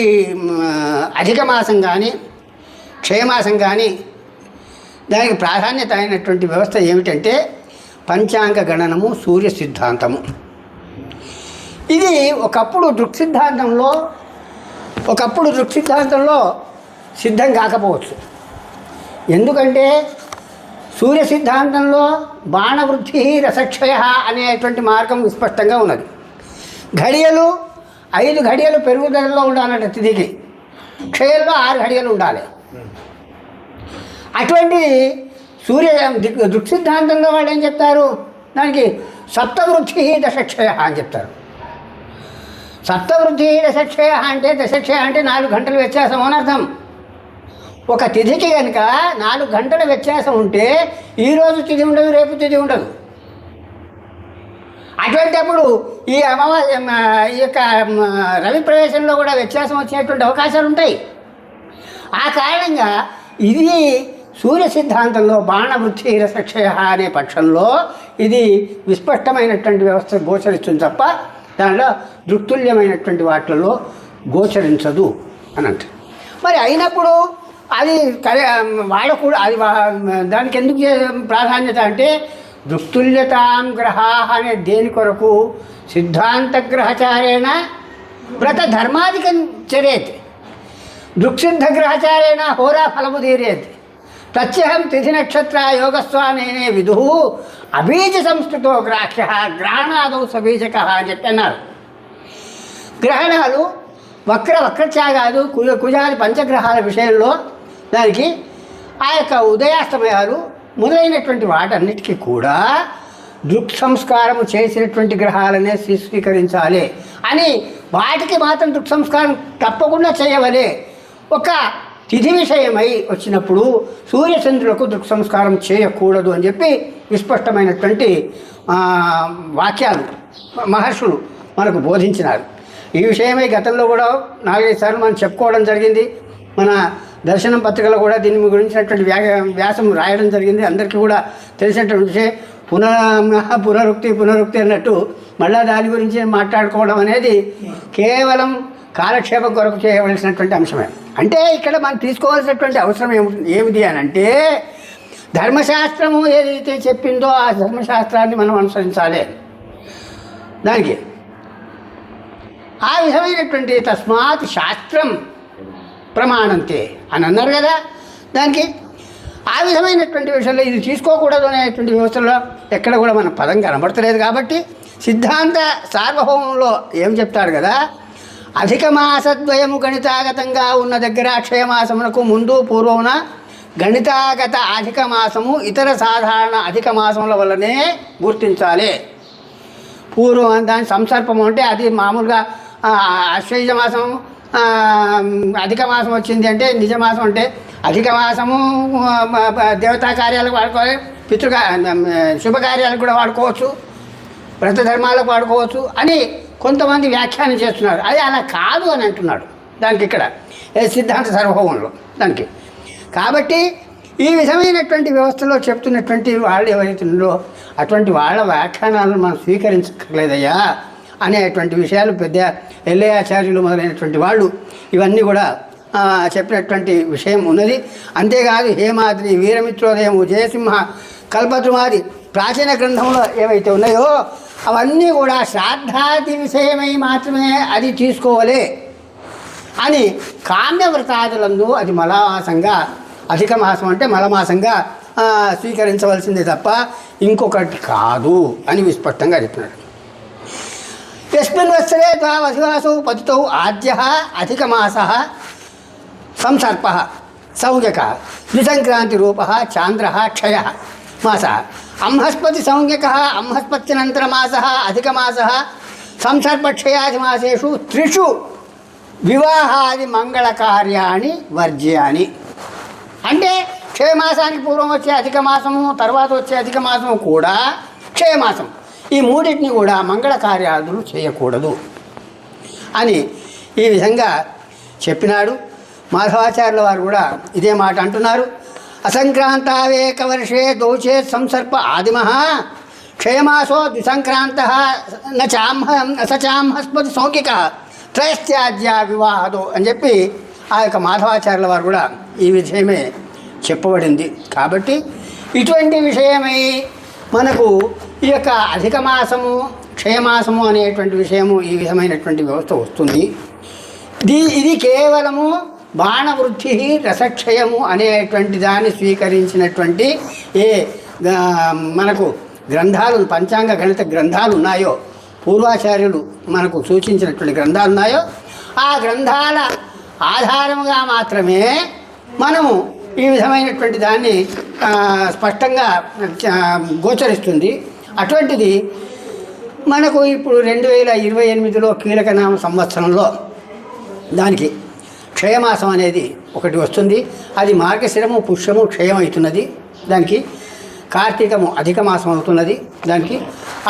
అధిక మాసం కానీ క్షయమాసం కానీ దానికి ప్రాధాన్యత అయినటువంటి వ్యవస్థ ఏమిటంటే పంచాంగ గణనము, సూర్య సిద్ధాంతము. ఇది ఒకప్పుడు దృక్సిద్ధాంతంలో సిద్ధం కాకపోవచ్చు. ఎందుకంటే సూర్య సిద్ధాంతంలో బాణవృద్ధి రసక్షయ అనేటువంటి మార్గం విస్పష్టంగా ఉన్నది. ఘడియలు 5 ఘడియలు పెరుగుదలలో ఉండాలంటే తిదిగి క్షయంలో 6 ఘడియలు ఉండాలి. అటువంటి సూర్య దృక్సిద్ధాంతంలో వాళ్ళు ఏం చెప్తారు, దానికి సప్తవృద్ధి దశక్షయ అని చెప్తారు. సప్తవృద్ధి దశక్షయ అంటే 4 గంటల వ్యత్యాసం అని అర్థం. ఒక తిథికి కనుక 4 గంటల వ్యత్యాసం ఉంటే ఈరోజు తిథి ఉండదు, రేపు తిథి ఉండదు. అటువంటిప్పుడు ఈ ఈ యొక్క రవి ప్రవేశంలో కూడా వ్యత్యాసం వచ్చేటువంటి అవకాశాలు ఉంటాయి. ఆ కారణంగా ఇది సూర్య సిద్ధాంతంలో బాణవృద్ధి రసక్షయ అనే పక్షంలో ఇది విస్పష్టమైనటువంటి వ్యవస్థ గోచరిస్తుంది తప్ప దానిలో దృక్తుల్యమైనటువంటి వాటిల్లో గోచరించదు అని అంటారు. మరి అయినప్పుడు అది వాడకూడదు. అది దానికి ఎందుకు ప్రాధాన్యత అంటే దృక్తుల్యతాం గ్రహా అనే దేని కొరకు సిద్ధాంత గ్రహచారేణ వ్రత ధర్మాధికం చరేత్, దృక్సిద్ధ గ్రహచారేణ హోరా ఫలముదీరేత్, ప్రత్యహం తిథి నక్షత్ర యోగస్వానే విదు అబీజ సంస్కృతో గ్రాహ్య గ్రహణాదౌ సబీజక అని చెప్పి అన్నారు. గ్రహణాలు వక్రత్యాగాలు కుజాది పంచగ్రహాల విషయంలో దానికి ఆ యొక్క ఉదయాస్తమయాలు మొదలైనటువంటి వాటన్నిటికీ కూడా దృక్ సంస్కారము చేసినటువంటి గ్రహాలనే స్వీకరించాలి అని వాటికి మాత్రం దృక్ సంస్కారం తప్పకుండా చేయవలే. ఒక తిథి విషయమై వచ్చినప్పుడు సూర్యచంద్రులకు దృక్ సంస్కారం చేయకూడదు అని చెప్పి విస్పష్టమైనటువంటి వాక్యాలు మహర్షులు మనకు బోధించినారు. ఈ విషయమై గతంలో కూడా 4-5 సార్లు మనం చెప్పుకోవడం జరిగింది. మన దర్శనం పత్రికలో కూడా దీని గురించినటువంటి వ్యాసం రాయడం జరిగింది. అందరికీ కూడా తెలిసినటువంటి విషయం. పునరుక్తి అన్నట్టు మళ్ళా దాని గురించి మాట్లాడుకోవడం అనేది కేవలం కాలక్షేపం కొరకు చేయవలసినటువంటి అంశమే. అంటే ఇక్కడ మనం తీసుకోవాల్సినటువంటి అవసరం ఏమిటి అని అంటే ధర్మశాస్త్రము ఏదైతే చెప్పిందో ఆ ధర్మశాస్త్రాన్ని మనం అనుసరించాలి. దానికి ఆ విధమైనటువంటి తస్మాత్ శాస్త్రం ప్రమాణంతే అని అన్నారు కదా. దానికి ఆ విధమైనటువంటి విషయంలో ఇది తీసుకోకూడదు అనేటువంటి వ్యవస్థలో ఎక్కడ కూడా మన పదం కనబడతలేదు. కాబట్టి సిద్ధాంత సార్వభౌమంలో ఏం చెప్తాడు కదా, అధిక మాసద్వయము గణితాగతంగా ఉన్న దగ్గర అక్షయమాసమునకు ముందు పూర్వమున గణితాగత అధిక మాసము ఇతర సాధారణ అధిక మాసముల వల్లనే గుర్తించాలి. పూర్వం దాని సంసర్పము అంటే అది మామూలుగా అశ్వయుజ మాసం అధిక మాసం వచ్చింది అంటే నిజమాసం అంటే అధిక మాసము దేవతా కార్యాలకు వాడుకోవాలి, శుభకార్యాలకు కూడా వాడుకోవచ్చు. వ్రత ధర్మాలకు వాడుకోవచ్చు అని కొంతమంది వ్యాఖ్యానం చేస్తున్నారు. అది అలా కాదు అని అంటున్నాడు దానికి ఇక్కడ సిద్ధాంత సార్వభౌమంలో దానికి. కాబట్టి ఈ విధమైనటువంటి వ్యవస్థలో చెప్తున్నటువంటి వాళ్ళు ఎవరైతే ఉన్నారో అటువంటి వాళ్ళ వ్యాఖ్యానాలను మనం స్వీకరించలేదయ్యా అనేటువంటి విషయాలు పెద్ద ఎల్లయ్యాచార్యులు మొదలైనటువంటి వాళ్ళు ఇవన్నీ కూడా చెప్పినటువంటి విషయం ఉన్నది. అంతేకాదు హేమాద్రి, వీరమిత్రోదయము, జయసింహ, కల్పద్రుమాది ప్రాచీన గ్రంథంలో ఏవైతే ఉన్నాయో అవన్నీ కూడా శ్రాద్ధాది విషయమై మాత్రమే అది తీసుకోవాలి అని కామ్యవ్రతాదులందు అది మలమాసంగా, అధిక మాసం అంటే మలమాసంగా స్వీకరించవలసిందే తప్ప ఇంకొకటి కాదు అని విస్పష్టంగా చెప్పినాడు. యస్మిన్ వత్సరే ద్వావధివాసౌ పతితౌ ఆద్య అధిక మాస సంసర్ప సంజ్ఞక ద్విసంక్రాంతి రూప చాంద్ర క్షయ మాస అంహస్పతి సంజ్ఞక అంహస్పత్యనంతర మాస అధిక మాస సంసర్పక్షయాది మాసేషు త్రిషు వివాహాది మంగళ కార్యాన్ని వర్జ్యాని. అంటే క్షయమాసానికి పూర్వం వచ్చే అధిక మాసము, తర్వాత వచ్చే అధిక మాసము కూడా క్షయమాసం. ఈ మూడింటిని కూడా మంగళ కార్యాదులు చేయకూడదు అని ఈ విధంగా చెప్పినాడు. మాధవాచార్యుల వారు కూడా ఇదే మాట అంటున్నారు. అసంక్రాంతావేక వర్షే దౌచే సంసర్ప ఆదిమ క్షయమాసో ద్విసంక్రాంత నచాంహస్పతి సౌకిక త్రైస్త్యాజ్య వివాహదో అని చెప్పి ఆ యొక్క మాధవాచార్యుల వారు కూడా ఈ విషయమే చెప్పబడింది. కాబట్టి ఇటువంటి విషయమై మనకు ఈ యొక్క అధిక మాసము, క్షయమాసము అనేటువంటి విషయము ఈ విధమైనటువంటి వ్యవస్థ వస్తుంది. ఇది కేవలము బాణవృద్ధి రసక్షయము అనేటువంటి దాన్ని స్వీకరించినటువంటి ఏ మనకు గ్రంథాలు, పంచాంగ గణిత గ్రంథాలు ఉన్నాయో, పూర్వాచార్యులు మనకు సూచించినటువంటి గ్రంథాలు ఉన్నాయో ఆ గ్రంథాల ఆధారముగా మాత్రమే మనము ఈ విధమైనటువంటి దాన్ని స్పష్టంగా గోచరిస్తుంది. అటువంటిది మనకు ఇప్పుడు 2028లో కీలకనామ సంవత్సరంలో దానికి క్షయమాసం అనేది ఒకటి వస్తుంది. అది మార్గశిరము, పుష్యము క్షయం అవుతున్నది. దానికి కార్తీకము అధిక మాసం అవుతున్నది. దానికి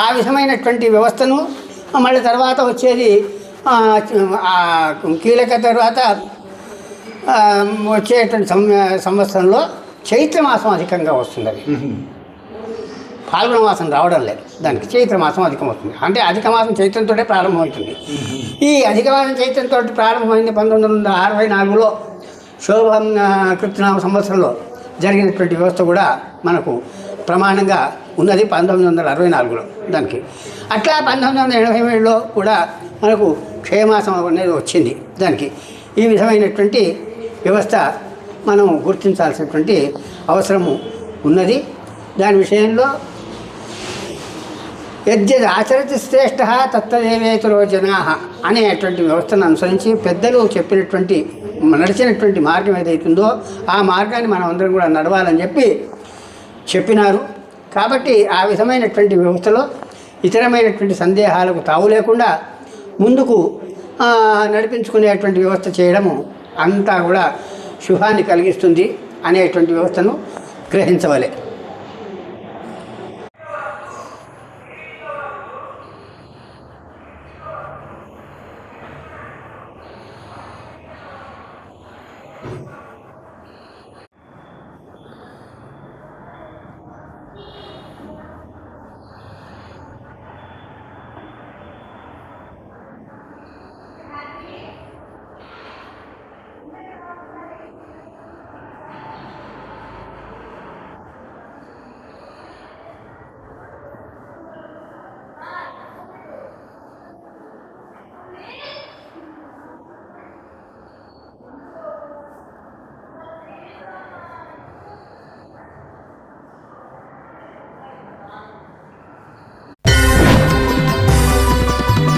ఆ విధమైనటువంటి వ్యవస్థను మళ్ళీ తర్వాత వచ్చేది కీలక తర్వాత వచ్చేటువంటి సంవత్సరంలో చైత్రమాసం అధికంగా వస్తుంది. ఫాల్గుణ మాసం రావడం లేదు, దానికి చైత్రమాసం అధికం వస్తుంది. అంటే అధిక మాసం చైత్రంతో ప్రారంభమవుతుంది. ఈ అధిక మాసం చైత్రంతో ప్రారంభమైంది 1964లో శోభం కృత్నామ సంవత్సరంలో జరిగినటువంటి వ్యవస్థ కూడా మనకు ప్రమాణంగా ఉన్నది 1964లో దానికి. అట్లా 1987లో కూడా మనకు క్షయమాసం అనేది వచ్చింది. దానికి ఈ విధమైనటువంటి వ్యవస్థ మనం గుర్తించాల్సినటువంటి అవసరము ఉన్నది. దాని విషయంలో యద్యద్ ఆచరతి శ్రేష్ఠ తత్తదేవేతరో జనా అనేటువంటి వ్యవస్థను అనుసరించి పెద్దలు చెప్పినటువంటి నడిచినటువంటి మార్గం ఏదైతుందో ఆ మార్గాన్ని మనం అందరం కూడా నడవాలని చెప్పినారు. కాబట్టి ఆ విధమైనటువంటి వ్యవస్థలో ఇతరమైనటువంటి సందేహాలకు తావు లేకుండా ముందుకు నడిపించుకునేటువంటి వ్యవస్థ చేయడము అంతా కూడా శుభాన్ని కలిగిస్తుంది అనేటువంటి వ్యవస్థను గ్రహించవలే.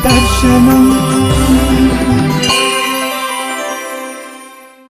दर्शनम्